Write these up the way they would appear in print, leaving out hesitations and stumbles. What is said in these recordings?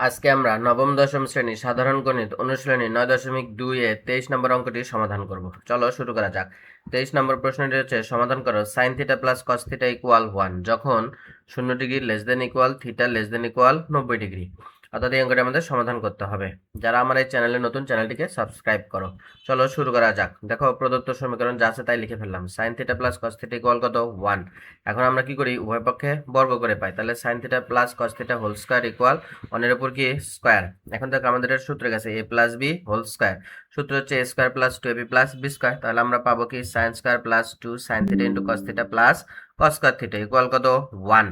আজকে আমরা নবম দশম শ্রেণী সাধারণ গণিত অনুশীলনী 9.2 এ 23 নম্বর অঙ্কটি সমাধান করব। চলো শুরু করা যাক। 23 নম্বর প্রশ্নটি হচ্ছে সমাধান করো sin theta plus cos theta equal 1 যখন 0 degree less than equal theta less than equal 90 degree. অর্থাৎ এই অঙ্কটি আমাদের সমাধান করতে হবে। যারা আমার এই চ্যানেলে নতুন, চ্যানেলটিকে সাবস্ক্রাইব করো। চলো শুরু করা যাক। দেখো প্রদত্ত সমীকরণ যা আছে তাই লিখে ফেললাম। sin theta plus cos theta equal কত 1। এখন আমরা কি করি, উভয় পক্ষে বর্গ করে পাই। তাহলে sin theta plus cos theta whole square equal 1 এর উপর কি স্কয়ার। এখন দেখো আমাদের সূত্র গেছে a plus B whole square. সূত্র হচ্ছে a square plus 2ab plus B square. তাহলে আমরা পাবো কি sin square plus 2 sin theta into cos theta plus cos square theta equal কত 1।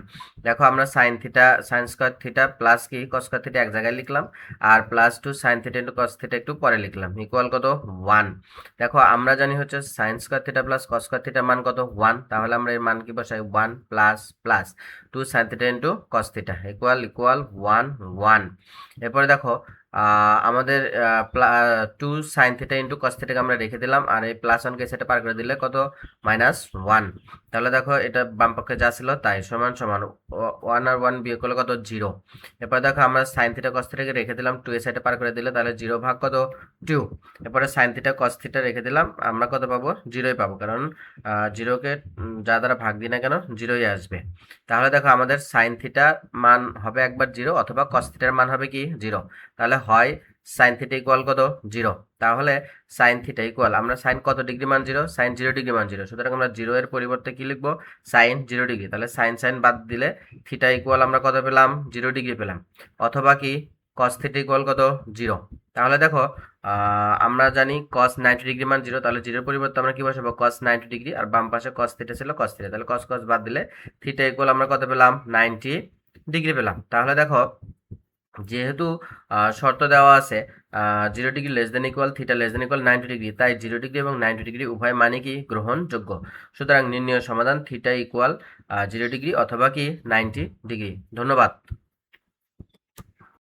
দেখো আমরা sin theta sin square theta plus কি cos স্কয়ার থিটা এক জায়গায় লিখলাম, আর plus 2 sin theta into cos theta একটু পরে লিখলাম ইকুয়াল কত 1। দেখো আমরা জানি হচ্ছে sin square theta plus cos square theta মান কত 1। তাহলে আমরা এর মান কি বসাই 1 plus plus 2 sin theta into cos theta equal 1 1। এরপরে দেখো আমাদের 2 sin থিটা ইনটু cos থিটাকে আমরা রেখে দিলাম, আর এই প্লাস 1 কে সেটা পার করে দিলে কত -1। তাহলে দেখো এটা বাম পক্ষে যা ছিল তাই সমান সমান 1 আর 1 বিয়োগ করলে কত 0। এরপর দেখো আমরা sin থিটা cos থিটাকে রেখে দিলাম, 2 এর সাইডে পার করে দিলে তাহলে 0 ভাগ কত 2। এরপরে sin থিটা cos থিটা রেখে দিলাম, আমরা কত পাবো 0ই পাবো, কারণ 0কে যা দ্বারা ভাগ দিই না কেন 0ই আসবে। তাহলে দেখো আমাদের sin থিটা মান হবে একবার 0 অথবা cos থিটার মান হবে কি 0। তাহলে হয় sin থিটা ইকুয়াল কত 0। তাহলে sin থিটা ইকুয়াল আমরা sin কত ডিগ্রি মান 0, sin 0 ডিগ্রি মান 0। সুতরাং আমরা 0 এর পরিবর্তে কি লিখবো sin 0 ডিগ্রি। তাহলে sin বাদ দিলে থিটা ইকুয়াল আমরা কত পেলাম 0 ডিগ্রি পেলাম, অথবা কি cos থিটা ইকুয়াল কত 0। তাহলে দেখো আমরা জানি cos 90 ডিগ্রি মান 0, তাহলে 0 এর পরিবর্তে আমরা কি বসাবো cos 90 ডিগ্রি, আর বাম পাশে cos থিটা ছিল cos থিটা। তাহলে cos বাদ দিলে থিটা ইকুয়াল আমরা কত পেলাম 90 ডিগ্রি পেলাম। তাহলে দেখো যেহেতু শর্ত দেওয়া আছে 0 degree less than equal theta less than equal 90 degree, তাই 0 ডিগ্রি এবং 90 ডিগ্রি উভয় মানে কি গ্রহণযোগ্য। সুতরাং নির্ণয় সমাধান থিটা ইকুয়াল 0 ডিগ্রি অথবা কি 90 ডিগ্রি। ধন্যবাদ।